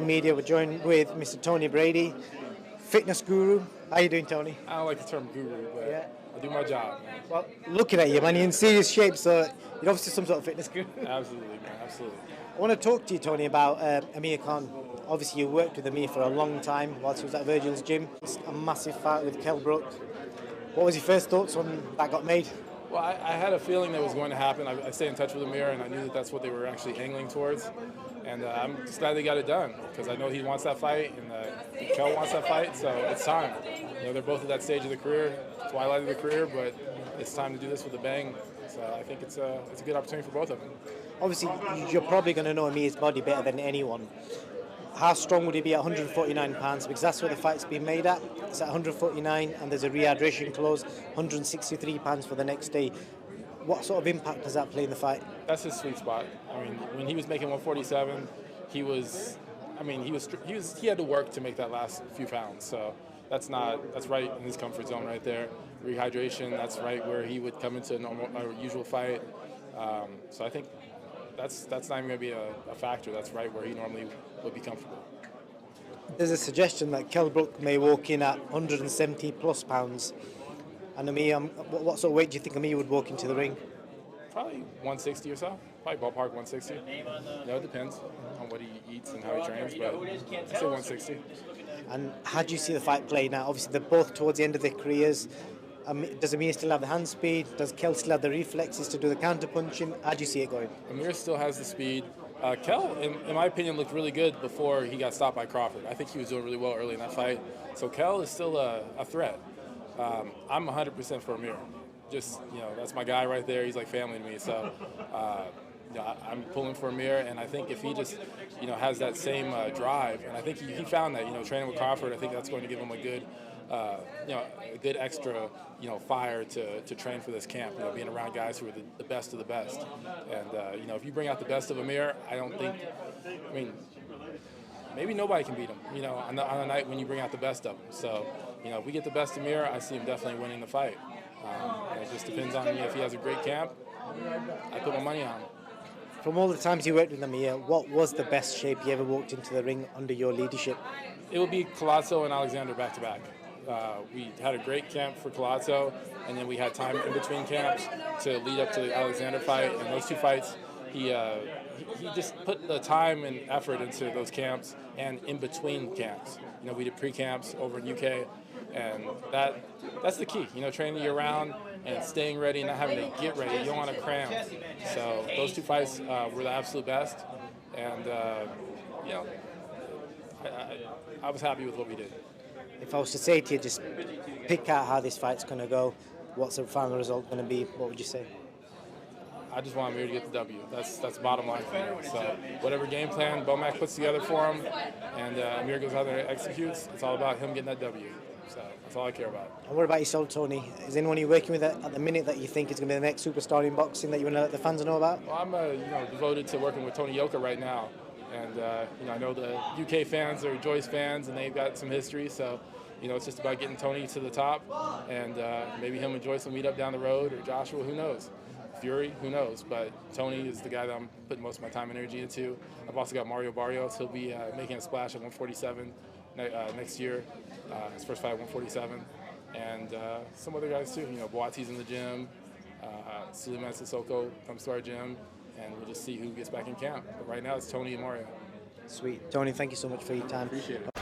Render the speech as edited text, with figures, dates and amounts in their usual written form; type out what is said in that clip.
Media. We're joined with Mr. Tony Brady, fitness guru. How you doing, Tony? I don't like the term guru, but I do my job, man. Well, looking at you, man, you're in serious shape, so you're obviously some sort of fitness guru. Absolutely, man, absolutely. I want to talk to you, Tony, about AMIR Khan. Obviously, you worked with AMIR for a long time whilst he was at Virgil's gym. It's a massive fight with Kell Brook. What was your first thoughts when that got made? Well, I had a feeling that was going to happen. I stayed in touch with AMIR, and I knew that that's what they were actually angling towards. And I'm just glad they got it done, because I know he wants that fight, and Kell wants that fight, so it's time. You know, they're both at that stage of the career, twilight of the career, but it's time to do this with a bang. So I think it's a good opportunity for both of them. Obviously, you're probably going to know AMIR's body better than anyone. How strong would he be at 149 pounds? Because that's where the fight's been made at. It's at 149, and there's a rehydration clause, 163 pounds for the next day. What sort of impact does that play in the fight? That's his sweet spot. I mean, when he was making 147, he had to work to make that last few pounds. So that's right in his comfort zone right there. Rehydration, that's right where he would come into a usual fight. So I think that's not even going to be a factor. That's right where he normally would be comfortable. There's a suggestion that Kell Brook may walk in at 170 plus pounds. And AMIR, what sort of weight do you think AMIR would walk into the ring? Probably 160 or so. Probably ballpark 160. No, it depends on what he eats and how he trains, but I'd say 160. And how do you see the fight play now? Obviously, they're both towards the end of their careers. Does AMIR still have the hand speed? Does Kell still have the reflexes to do the counter punching? How do you see it going? AMIR still has the speed. Kell, in my opinion, looked really good before he got stopped by Crawford. I think he was doing really well early in that fight. So Kell is still a threat. I'm 100% for AMIR. Just, that's my guy right there. He's like family to me. So, I'm pulling for AMIR, and I think if he just, has that same drive, and I think he found that, training with Crawford, I think that's going to give him a good, a good extra, fire to train for this camp. Being around guys who are the best of the best, and if you bring out the best of AMIR, maybe nobody can beat him, on a night when you bring out the best of them. So, if we get the best of AMIR, I see him definitely winning the fight. It just depends on if he has a great camp. I put my money on him. From all the times you worked with AMIR, what was the best shape you ever walked into the ring under your leadership? It would be Collazo and Alexander back-to-back. We had a great camp for Collazo, and then we had time in between camps to lead up to the Alexander fight. And those two fights, he just put the time and effort into those camps and in between camps. We did pre-camps over in UK, and that's the key. Training year-round and staying ready, not having to get ready. You don't want to cram. So those two fights were the absolute best, and I was happy with what we did. If I was to say to you, just pick out how this fight's going to go, what's the final result going to be, what would you say? I just want AMIR to get the W. That's bottom line for me. So whatever game plan Bomac puts together for him, and AMIR goes out there and executes, it's all about him getting that W. So that's all I care about. And what about yourself, Tony? Is anyone you're working with at the minute that you think is going to be the next superstar in boxing that you want to let the fans know about? Well, I'm devoted to working with Tony Yoka right now. And, I know the UK fans are Joyce fans, and they've got some history. So, it's just about getting Tony to the top. And maybe him and Joyce will meet up down the road, or Joshua, who knows? Fury, who knows? But Tony is the guy that I'm putting most of my time and energy into. I've also got Mario Barrios. He'll be making a splash at 147 next year. His first fight at 147. And some other guys, too. Boati's in the gym. Suleiman Sissoko comes to our gym. And we'll just see who gets back in camp. But right now, it's Tony and Mario. Sweet. Tony, thank you so much for your time. Appreciate it.